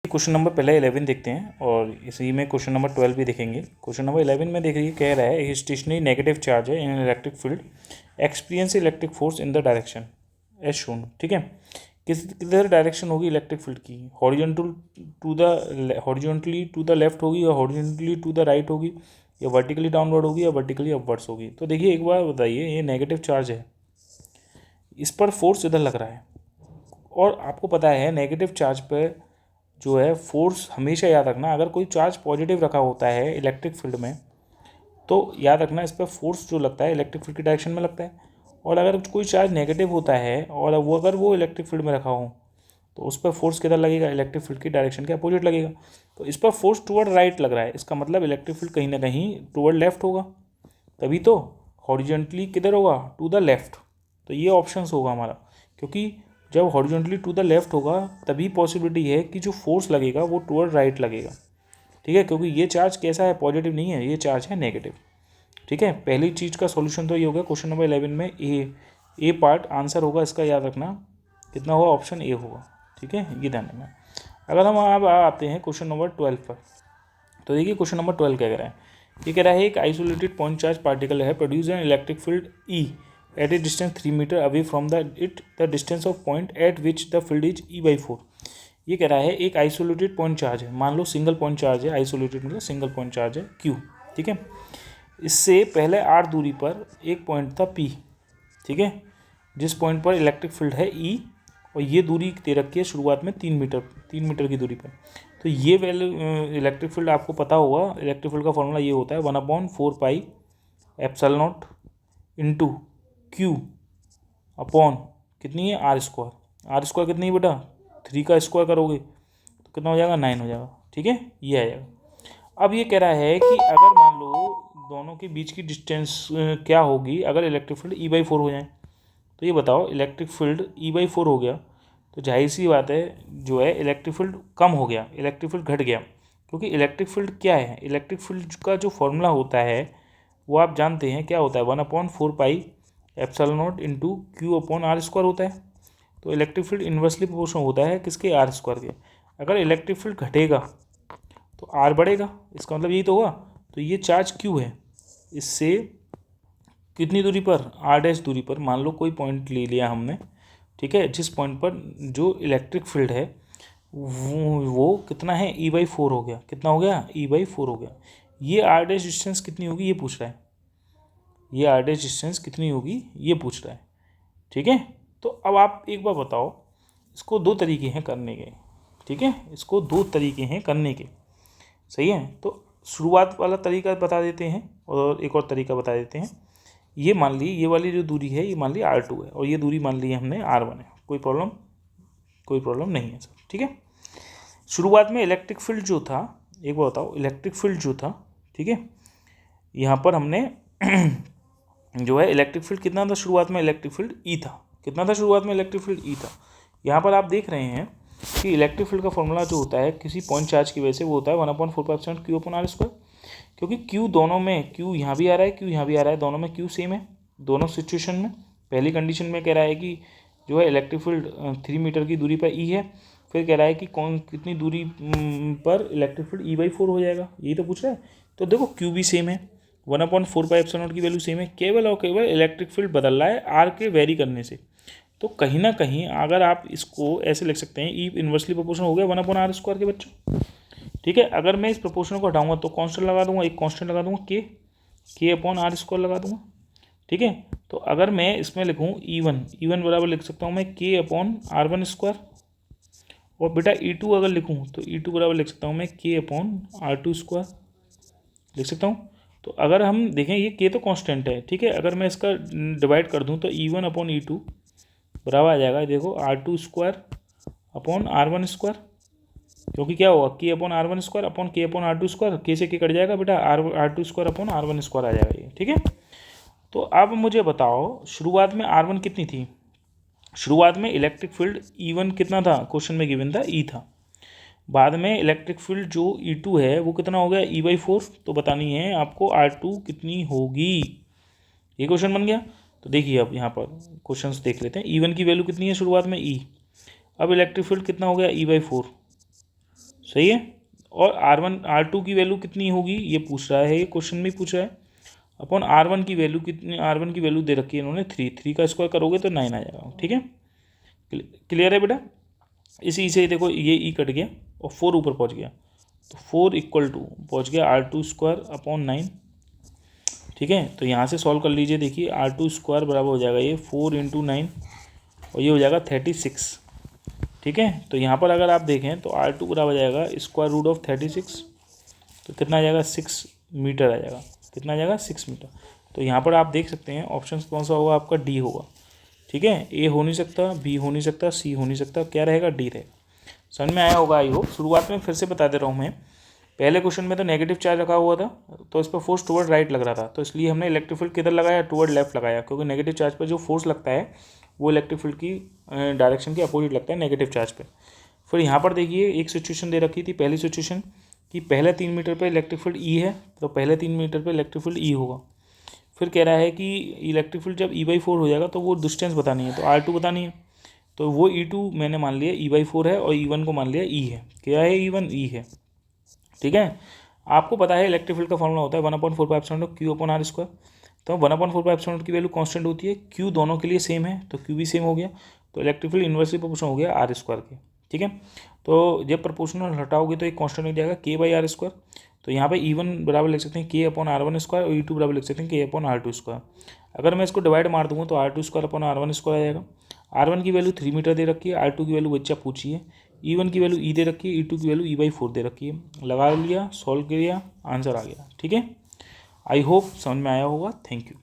Question number पहले 11 देखते हैं और इसी में क्वेश्चन नंबर 12 भी देखेंगे। क्वेश्चन नंबर 11 में देखिए कह रहा है स्टेशनरी नेगेटिव चार्ज है in electric field experience electric force in the direction as shown. ठीक है, किधर डायरेक्शन होगी इलेक्ट्रिक फील्ड की, हॉरिजॉन्टली टू द लेफ्ट होगी या हॉरिजॉन्टली टू द राइट होगी या वर्टिकली डाउनवर्ड होगी या वर्टिकली अपवर्ड्स होगी। तो देखिए एक बार बताइए, ये नेगेटिव चार्ज है, इस पर फोर्स इधर लग रहा है और आपको पता है नेगेटिव चार्ज पर जो है फोर्स हमेशा याद रखना, अगर कोई चार्ज पॉजिटिव रखा होता है इलेक्ट्रिक फील्ड में तो याद रखना इस पर फोर्स जो लगता है इलेक्ट्रिक फील्ड की डायरेक्शन में लगता है, और अगर कोई चार्ज नेगेटिव होता है और अगर वो इलेक्ट्रिक फील्ड में रखा हो तो उस पर फोर्स किधर लगेगा, इलेक्ट्रिक फील्ड की डायरेक्शन के अपोजिट लगेगा। तो इस पर फोर्स टुवर्ड राइट लग रहा है, इसका मतलब इलेक्ट्रिक फील्ड कहीं ना कहीं टुवर्ड लेफ्ट होगा, तभी तो हॉरिजॉन्टली किधर होगा, टू द लेफ्ट। तो ये ऑप्शंस होगा हमारा, क्योंकि जब हॉरिजॉन्टली टू द लेफ्ट होगा तभी पॉसिबिलिटी है कि जो फोर्स लगेगा वो टुवर्ड राइट लगेगा। ठीक है, क्योंकि ये चार्ज कैसा है, पॉजिटिव नहीं है, ये चार्ज है नेगेटिव। ठीक है, पहली चीज़ का सॉल्यूशन तो ये होगा क्वेश्चन नंबर 11 में ए पार्ट आंसर होगा इसका, याद रखना कितना होगा, ऑप्शन ए होगा। ठीक है, ये ध्यान रखना। अगर हम अब आते हैं क्वेश्चन नंबर 12 पर, तो देखिए क्वेश्चन नंबर 12 क्या कह रहा है, ये कह रहा है एक आइसोलेटेड पॉइंट चार्ज पार्टिकल है produce an electric field E at a distance 3 meter away from the distance of point at which the field is E/4। ये कह रहा है एक आइसोलेटेड पॉइंट चार्ज है, मान लो सिंगल पॉइंट चार्ज है, isolated मतलब सिंगल पॉइंट चार्ज है Q। ठीक है, इससे पहले R दूरी पर एक पॉइंट था P। ठीक है, जिस पॉइंट पर इलेक्ट्रिक फील्ड है E और ये दूरी दे रखी है शुरुआत में 3 मीटर की दूरी पर। तो ये वैल्यू इलेक्ट्रिक फील्ड आपको पता होगा, इलेक्ट्रिक फील्ड का फॉर्मूला ये होता है 1/4πε0 इंटू Q अपॉन कितनी है, R स्क्वायर कितनी है बेटा, 3 का स्क्वायर करोगे तो कितना हो जाएगा, 9 हो जाएगा। ठीक है, ये आ जाएगा। अब ये कह रहा है कि अगर मान लो दोनों के बीच की डिस्टेंस क्या होगी अगर इलेक्ट्रिक फील्ड E/4 हो जाए, तो ये बताओ इलेक्ट्रिक फील्ड E/4 हो गया तो जाहिर सी बात है जो है इलेक्ट्रिक फील्ड कम हो गया, इलेक्ट्रिक फील्ड घट गया, क्योंकि इलेक्ट्रिक फील्ड क्या है, इलेक्ट्रिक फील्ड का जो फॉर्मूला होता है वो आप जानते हैं क्या होता है, 1/4πε0 इंटू Q/R² होता है। तो इलेक्ट्रिक फील्ड इन्वर्सली प्रोपोर्शनल होता है किसके, R² के। अगर इलेक्ट्रिक फील्ड घटेगा तो R बढ़ेगा, इसका मतलब यही तो हुआ। तो ये चार्ज Q है, इससे कितनी दूरी पर, R' दूरी पर, मान लो कोई पॉइंट ले लिया हमने। ठीक है, जिस पॉइंट पर जो इलेक्ट्रिक फील्ड है वो कितना है, E/4 हो गया, कितना हो गया, E/4 हो गया। ये R' डिस्टेंस कितनी होगी ये पूछ रहा है, ये R' डिस्टेंस कितनी होगी ये पूछ रहा है। ठीक है, तो अब आप एक बार बताओ, इसको दो तरीके हैं करने के। ठीक है, इसको दो तरीके हैं करने के, सही है। तो शुरुआत वाला तरीका बता देते हैं और एक और तरीका बता देते हैं। ये मान ली ये वाली जो दूरी है ये मान ली R2 है और ये दूरी मान ली हमने R1 है, कोई प्रॉब्लम नहीं है सर। ठीक है, शुरुआत में इलेक्ट्रिक फील्ड जो था, एक बार बताओ इलेक्ट्रिक फील्ड जो था, ठीक है, यहाँ पर हमने जो है इलेक्ट्रिक फील्ड कितना था शुरुआत में, इलेक्ट्रिक फील्ड E था, कितना था शुरुआत में, इलेक्ट्रिक फील्ड E था। यहाँ पर आप देख रहे हैं कि इलेक्ट्रिक फील्ड का फॉर्मूला जो होता है किसी पॉइंट चार्ज की वजह से वो होता है 1/4πε0 Q/R², क्योंकि Q दोनों में, Q यहाँ भी आ रहा है, Q यहाँ भी आ रहा है, दोनों में Q सेम है दोनों सिचुएशन में। पहली कंडीशन में कह रहा है कि जो है इलेक्ट्रिक फील्ड 3 मीटर की दूरी पर E है, फिर कह रहा है कि कितनी दूरी पर इलेक्ट्रिक फील्ड E/4 हो जाएगा, यही तो पूछ रहा है। तो देखो Q भी सेम है, 1/4πε0 की वैल्यू सेम है, केवल और केवल इलेक्ट्रिक फील्ड बदल रहा है R के वेरी करने से। तो कहीं ना कहीं अगर आप इसको ऐसे लिख सकते हैं, E इन्वर्सली प्रोपोर्शनल हो गया 1/R² के बच्चों। ठीक है, अगर मैं इस प्रोपोर्शन को हटाऊंगा तो कांस्टेंट लगा दूंगा, एक कांस्टेंट लगा दूंगा K/R² लगा दूंगा। ठीक है, तो अगर मैं इसमें लिखूँ E1 बराबर लिख सकता हूँ मैं K/R1², और बेटा E2 अगर लिखूँ तो E2 बराबर लिख सकता हूँ मैं K/R2² लिख सकता हूँ। तो अगर हम देखें ये K तो कांस्टेंट है, ठीक है, अगर मैं इसका डिवाइड कर दूँ तो E1/E2 बराबर आ जाएगा, देखो R2² क्योंकि क्या होगा K/R1² अपॉन K/R2², K से K कट जाएगा बेटा, R2² अपॉन R1² आ जाएगा ये। ठीक है, तो अब मुझे बताओ शुरुआत में R1 कितनी थी, शुरुआत में इलेक्ट्रिक फील्ड E1 कितना था, क्वेश्चन में गिवन था E था, बाद में इलेक्ट्रिक फील्ड जो E2 है वो कितना हो गया, E/4। तो बतानी है आपको R2 कितनी होगी, ये क्वेश्चन बन गया। तो देखिए अब यहाँ पर क्वेश्चंस देख लेते हैं। E1 की वैल्यू कितनी है शुरुआत में E, अब इलेक्ट्रिक फील्ड कितना हो गया E/4, सही है। और R2 की वैल्यू कितनी होगी ये पूछ रहा है, ये क्वेश्चन में पूछ रहा है। अपॉन R1 की वैल्यू कितनी, R1 की वैल्यू दे रखी है इन्होंने 3 का स्क्वायर करोगे तो 9 आ जाएगा। ठीक है, क्लियर है बेटा। इसी से देखो ये ई कट गया और 4 ऊपर पहुंच गया, तो 4 इक्वल टू पहुँच गया R2 स्क्वायर अपॉन 9। ठीक है, तो यहाँ से सॉल्व कर लीजिए। देखिए R2 स्क्वायर बराबर हो जाएगा ये 4 इंटू 9 और ये हो जाएगा 36। ठीक है, तो यहाँ पर अगर आप देखें तो R2 बराबर हो जाएगा स्क्वायर रूट ऑफ 36, तो कितना आ जाएगा 6 मीटर आ जाएगा। कितना आ जाएगा 6 मीटर। तो यहाँ पर आप देख सकते हैं ऑप्शन कौन सा होगा आपका, डी होगा। ठीक है, ए हो नहीं सकता, बी हो नहीं सकता, सी हो नहीं सकता, क्या रहेगा, डी रहेगा। समझ में आया होगा आई होप। शुरुआत में फिर से बता दे रहा हूँ मैं, पहले क्वेश्चन में तो नेगेटिव चार्ज रखा हुआ था तो इस पर फोर्स टुवर्ड राइट लग रहा था, तो इसलिए हमने इलेक्ट्रिक फील्ड किधर लगाया, टुवर्ड लेफ्ट लगाया, क्योंकि नेगेटिव चार्ज पर जो फोर्स लगता है वो इलेक्ट्रिक फील्ड की डायरेक्शन के अपोजिट लगता है नेगेटिव चार्ज पे। फिर यहाँ पर देखिए एक सिचुएशन दे रखी थी, पहली सिचुएशन कि पहले 3 मीटर पे इलेक्ट्रिक फील्ड ई है, तो पहले 3 मीटर पे इलेक्ट्रिक फील्ड ई होगा। फिर कह रहा है कि इलेक्ट्रिक फील्ड जब E/4 हो जाएगा तो वो डिस्टेंस बतानी है, तो R2 बतानी है, तो वो E2 मैंने मान लिया E/4 है और E1 को मान लिया E है। क्या है E1? E है। ठीक है, आपको पता है इलेक्ट्रिक फील्ड का फॉर्मूला होता है 1/4πε0 Q/r²। तो 1/4πε0 की वैल्यू कांस्टेंट होती है, Q दोनों के लिए सेम है तो Q भी सेम हो गया, तो इलेक्ट्रिक फील्ड इन्वर्सली प्रोपोर्शनल हो गया R² के। ठीक है, तो जब प्रोपोर्शनल हटाओगे तो एक कांस्टेंट हो जाएगा K/r²। तो यहाँ पे E1 बराबर लिख सकते हैं K/r1² और E2 बराबर लिख सकते हैं K/r2²। अगर मैं इसको डिवाइड मार दूंगा तो R2²/r1² आ जाएगा। R1 की वैल्यू 3 मीटर दे रखी है, R2 की वैल्यू बच्चा पूछी है, E1 की वैल्यू E दे रखी है, E2 की वैल्यू E/4 दे रखी है। लगा लिया, सॉल्व किया, आंसर आ गया। ठीक है, आई होप समझ में आया होगा। Thank you.